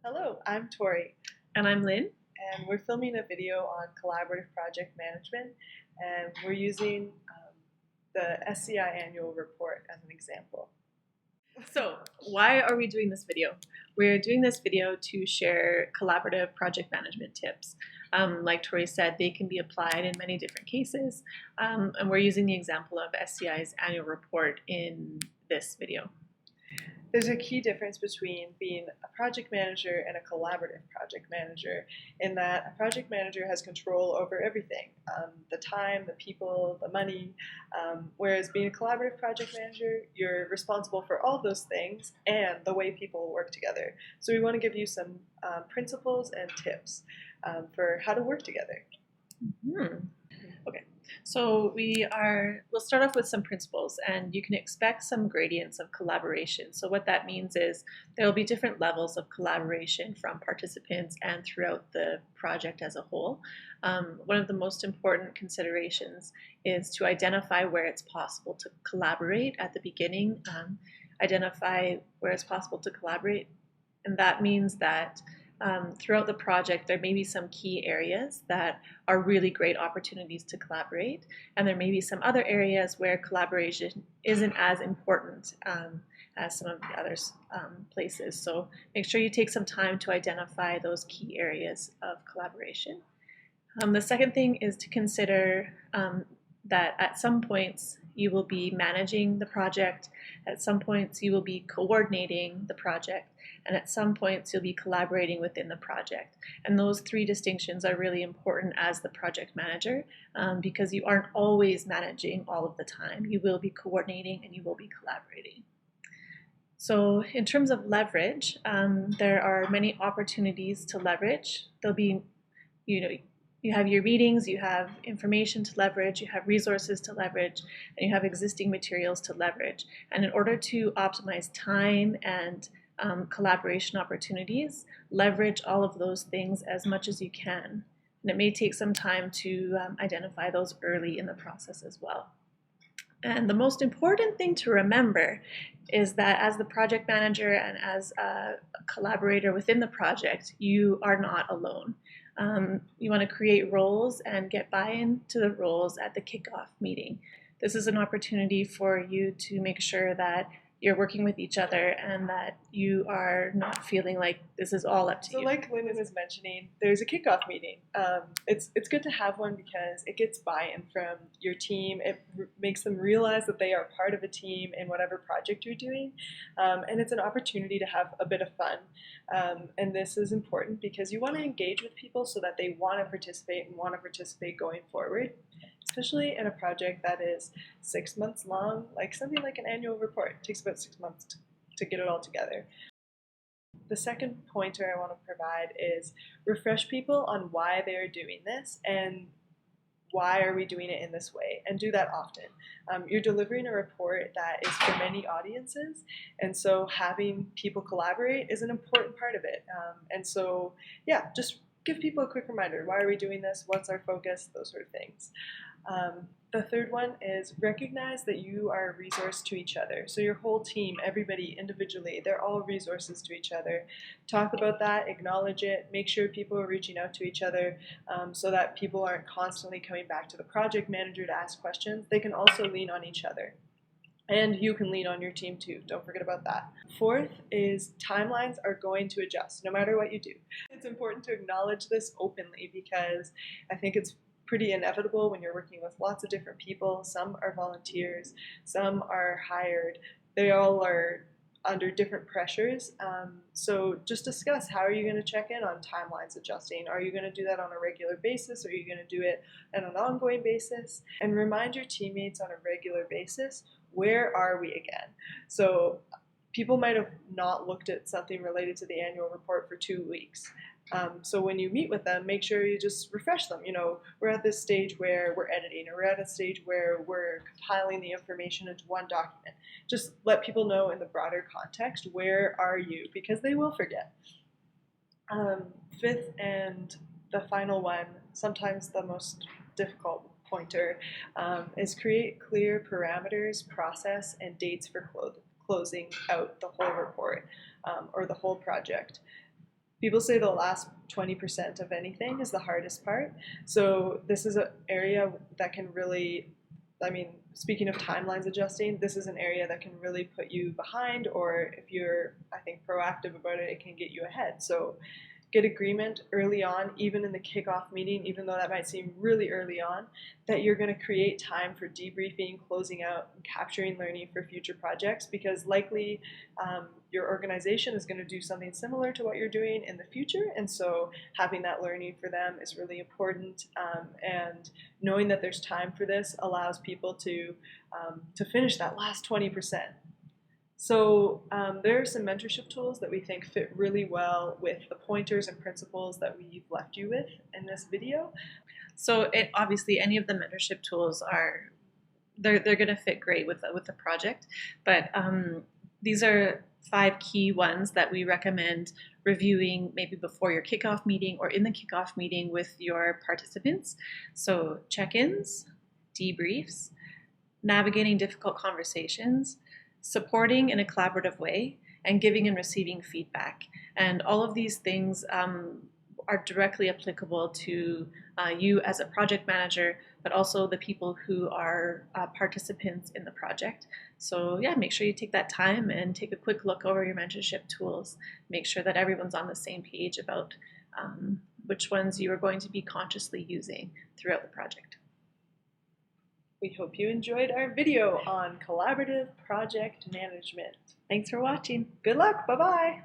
Hello, I'm Tori, And I'm Lynn. and we're filming a video on collaborative project management, and we're using the SCI annual report as an example. So, why are we doing this video? We're doing this video to share collaborative project management tips. Like Tori said, they can be applied in many different cases, and we're using the example of SCI's annual report in this video. There's a key difference between being a project manager and a collaborative project manager in that a project manager has control over everything, the time, the people, the money, whereas being a collaborative project manager, you're responsible for all those things and the way people work together. So we want to give you some principles and tips for how to work together. Mm-hmm. Okay, so we'll start off with some principles, and you can expect some gradients of collaboration. So what that means is there will be different levels of collaboration from participants and throughout the project as a whole. One of the most important considerations is to identify where it's possible to collaborate at the beginning. Identify where it's possible to collaborate, and that means that throughout the project, there may be some key areas that are really great opportunities to collaborate, and there may be some other areas where collaboration isn't as important as some of the other places. So make sure you take some time to identify those key areas of collaboration. The second thing is to consider that at some points you will be managing the project, at some points you will be coordinating the project, and at some points you'll be collaborating within the project. And those three distinctions are really important as the project manager because you aren't always managing all of the time. You will be coordinating and you will be collaborating. So in terms of leverage, there are many opportunities to leverage. There'll be, you have your meetings, you have information to leverage, you have resources to leverage, and you have existing materials to leverage. And in order to optimize time and collaboration opportunities, leverage all of those things as much as you can. And it may take some time to identify those early in the process as well. And the most important thing to remember is that as the project manager and as a collaborator within the project, you are not alone. You want to create roles and get buy-in to the roles at the kickoff meeting. This is an opportunity for you to make sure that you're working with each other and that you are not feeling like this is all up to you. So like Lyndon was mentioning, there's a kickoff meeting. It's good to have one because it gets buy-in from your team. It makes them realize that they are part of a team in whatever project you're doing. And it's an opportunity to have a bit of fun. And this is important because you want to engage with people so that they want to participate and want to participate going forward, especially in a project that is 6 months long, like something like an annual report. It takes about 6 months to get it all together. The second pointer I want to provide is refresh people on why they are doing this and why are we doing it in this way, and do that often. You're delivering a report that is for many audiences, and so having people collaborate is an important part of it. And so, yeah, just give people a quick reminder. Why are we doing this? What's our focus? Those sort of things. The third one is recognize that you are a resource to each other. So your whole team, everybody individually, they're all resources to each other. Talk about that, acknowledge it, make sure people are reaching out to each other so that people aren't constantly coming back to the project manager to ask questions. They can also lean on each other. And you can lean on your team too. Don't forget about that. Fourth is timelines are going to adjust no matter what you do. It's important to acknowledge this openly because I think it's pretty inevitable when you're working with lots of different people. Some are volunteers, some are hired. They all are under different pressures. So just discuss how are you going to check in on timelines adjusting? Are you going to do that on a regular basis? Or are you going to do it on an ongoing basis? And remind your teammates on a regular basis, where are we again? So people might have not looked at something related to the annual report for 2 weeks. So when you meet with them, make sure you just refresh them. We're at this stage where we're editing, or we're at a stage where we're compiling the information into one document. Just let people know in the broader context, where are you? Because they will forget. Fifth and the final one, sometimes the most difficult pointer, is create clear parameters, process, and dates for closing out the whole report or the whole project. People say the last 20% of anything is the hardest part. So this is an area that can really, I mean, speaking of timelines adjusting, this is an area that can really put you behind, or if you're, I think, proactive about it, it can get you ahead. So get agreement early on, even in the kickoff meeting, even though that might seem really early on, that you're going to create time for debriefing, closing out, and capturing learning for future projects, because likely your organization is going to do something similar to what you're doing in the future. And so having that learning for them is really important. And knowing that there's time for this allows people to finish that last 20%. So there are some mentorship tools that we think fit really well with the pointers and principles that we've left you with in this video. So obviously any of the mentorship tools they're going to fit great with the project, but these are 5 key ones that we recommend reviewing maybe before your kickoff meeting or in the kickoff meeting with your participants. So check-ins, debriefs, navigating difficult conversations, supporting in a collaborative way, and giving and receiving feedback. And all of these things are directly applicable to you as a project manager, but also the people who are participants in the project. So yeah, make sure you take that time and take a quick look over your mentorship tools. Make sure that everyone's on the same page about which ones you are going to be consciously using throughout the project. We hope you enjoyed our video on collaborative project management. Thanks for watching. Good luck. Bye-bye.